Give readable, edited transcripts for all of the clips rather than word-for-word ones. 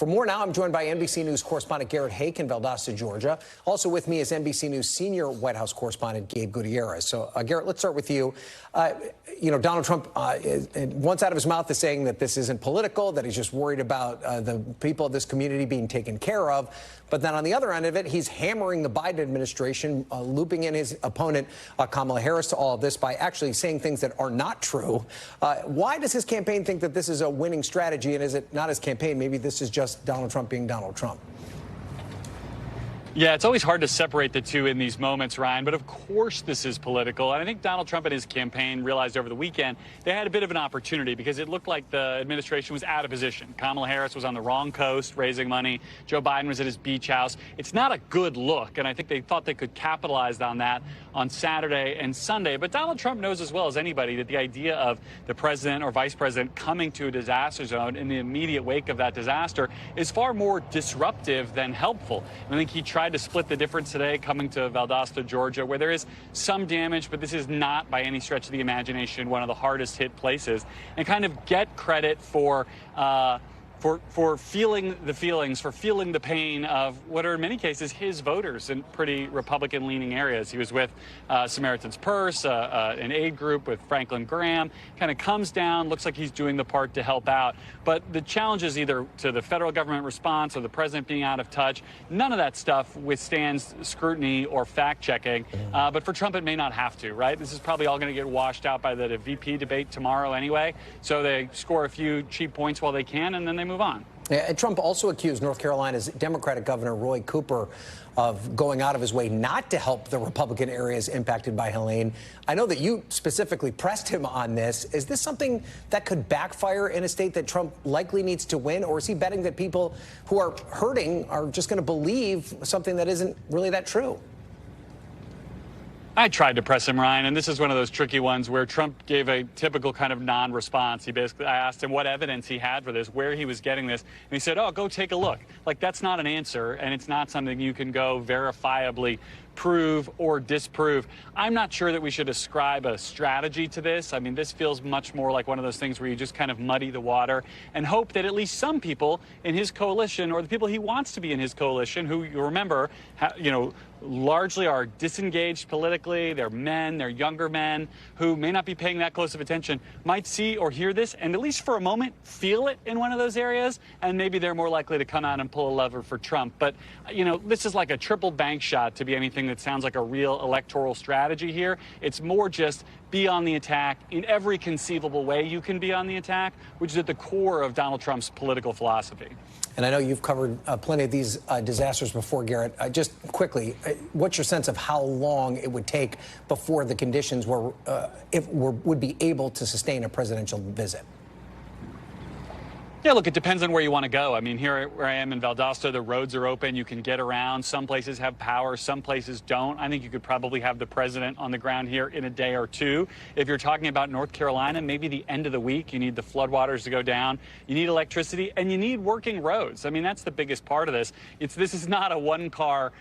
For more now, I'm joined by NBC News correspondent Garrett Haake in Valdosta, Georgia. Also with me is NBC News senior White House correspondent Gabe Gutierrez. So, Garrett, let's start with you. Donald Trump, once out of his mouth, is saying that this isn't political, that he's just worried about the people of this community being taken care of. But then on the other end of it, he's hammering the Biden administration, looping in his opponent, Kamala Harris, to all of this by actually saying things that are not true. Why does his campaign think that this is a winning strategy? And is it not his campaign? Maybe this is just Donald Trump being Donald Trump. Yeah, it's always hard to separate the two in these moments, Ryan, but of course this is political. And I think Donald Trump and his campaign realized over the weekend they had a bit of an opportunity because it looked like the administration was out of position. Kamala Harris was on the wrong coast raising money. Joe Biden was at his beach house. It's not a good look, and I think they thought they could capitalize on that on Saturday and Sunday. But Donald Trump knows as well as anybody that the idea of the president or vice president coming to a disaster zone in the immediate wake of that disaster is far more disruptive than helpful. And I think he tried to split the difference today coming to Valdosta, Georgia, where there is some damage, but this is not by any stretch of the imagination one of the hardest hit places, and kind of get credit for feeling the feelings, for feeling the pain of what are in many cases his voters in pretty Republican-leaning areas. He was with Samaritan's Purse, an aid group with Franklin Graham, kind of comes down, looks like he's doing the part to help out. But the challenge is either to the federal government response or the president being out of touch. None of that stuff withstands scrutiny or fact-checking. But for Trump, it may not have to, right? This is probably all going to get washed out by the VP debate tomorrow anyway. So they score a few cheap points while they can, and then they move on. And Trump also accused North Carolina's Democratic Governor Roy Cooper of going out of his way not to help the Republican areas impacted by Helene. I know that you specifically pressed him on this. Is this something that could backfire in a state that Trump likely needs to win? Or is he betting that people who are hurting are just going to believe something that isn't really that true? I tried to press him, Ryan, and this is one of those tricky ones where Trump gave a typical kind of non-response. I asked him what evidence he had for this, where he was getting this, and he said, oh, go take a look. Like, that's not an answer, and it's not something you can go verifiably prove or disprove. I'm not sure that we should ascribe a strategy to this. I mean, this feels much more like one of those things where you just kind of muddy the water and hope that at least some people in his coalition, or the people he wants to be in his coalition, who you remember, largely are disengaged politically, they're men, they're younger men who may not be paying that close of attention, might see or hear this and at least for a moment feel it in one of those areas, and maybe they're more likely to come out and pull a lever for Trump. But, this is like a triple bank shot to be anything that sounds like a real electoral strategy here. It's more just be on the attack in every conceivable way you can be on the attack, which is at the core of Donald Trump's political philosophy. And I know you've covered plenty of these disasters before, Garrett. Just quickly, what's your sense of how long it would take before the conditions would be able to sustain a presidential visit? Yeah, look, it depends on where you want to go. I mean, here where I am in Valdosta, the roads are open. You can get around. Some places have power. Some places don't. I think you could probably have the president on the ground here in a day or two. If you're talking about North Carolina, maybe the end of the week, you need the floodwaters to go down. You need electricity, and you need working roads. I mean, that's the biggest part of this. This is not a one-car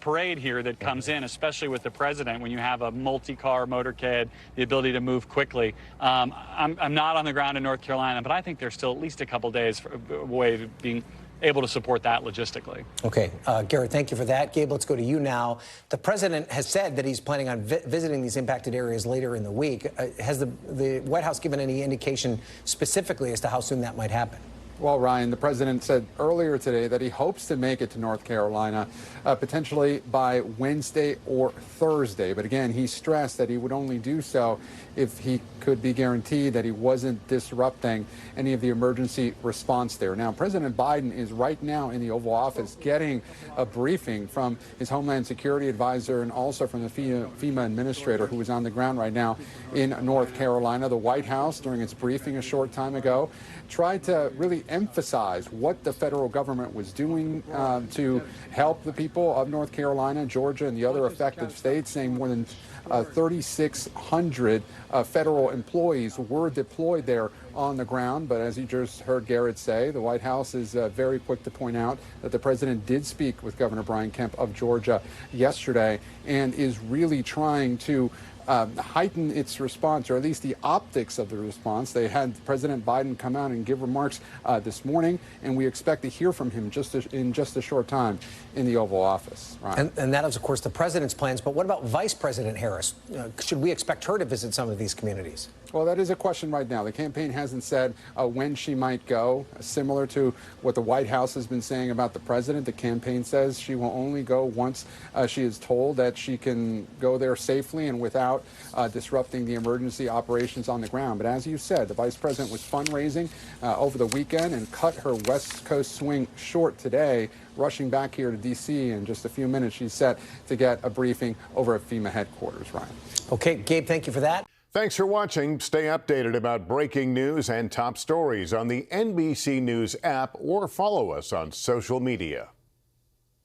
parade here that comes in, especially with the president, when you have a multi-car motorcade, the ability to move quickly. I'm not on the ground in North Carolina, but I think there's still at least a couple days away of being able to support that logistically. Okay, Garrett, thank you for that. Gabe, let's go to you now. The president has said that he's planning on visiting these impacted areas later in the week. Has the White House given any indication specifically as to how soon that might happen? Well, Ryan, the president said earlier today that he hopes to make it to North Carolina potentially by Wednesday or Thursday. But again, he stressed that he would only do so if he could be guaranteed that he wasn't disrupting any of the emergency response there. Now, President Biden is right now in the Oval Office getting a briefing from his Homeland Security advisor and also from the FEMA administrator who is on the ground right now in North Carolina. The White House, during its briefing a short time ago, tried to really emphasize what the federal government was doing to help the people of North Carolina, Georgia, and the other affected states, saying more than 3,600 federal employees were deployed there on the ground. But as you just heard Garrett say, the White House is very quick to point out that the president did speak with Governor Brian Kemp of Georgia yesterday and is really trying to heighten its response, or at least the optics of the response. They had President Biden come out and give remarks this morning, and we expect to hear from him in just a short time in the Oval Office. Right. And that is, of course, the president's plans. But what about Vice President Harris? Should we expect her to visit some of these communities? Well, that is a question right now. The campaign hasn't said when she might go. Similar to what the White House has been saying about the president, the campaign says she will only go once she is told that she can go there safely and without disrupting the emergency operations on the ground. But as you said, the vice president was fundraising over the weekend and cut her West Coast swing short today, rushing back here to D.C. in just a few minutes. She's set to get a briefing over at FEMA headquarters, Ryan. Okay, Gabe, thank you for that. Thanks for watching. Stay updated about breaking news and top stories on the NBC News app or follow us on social media.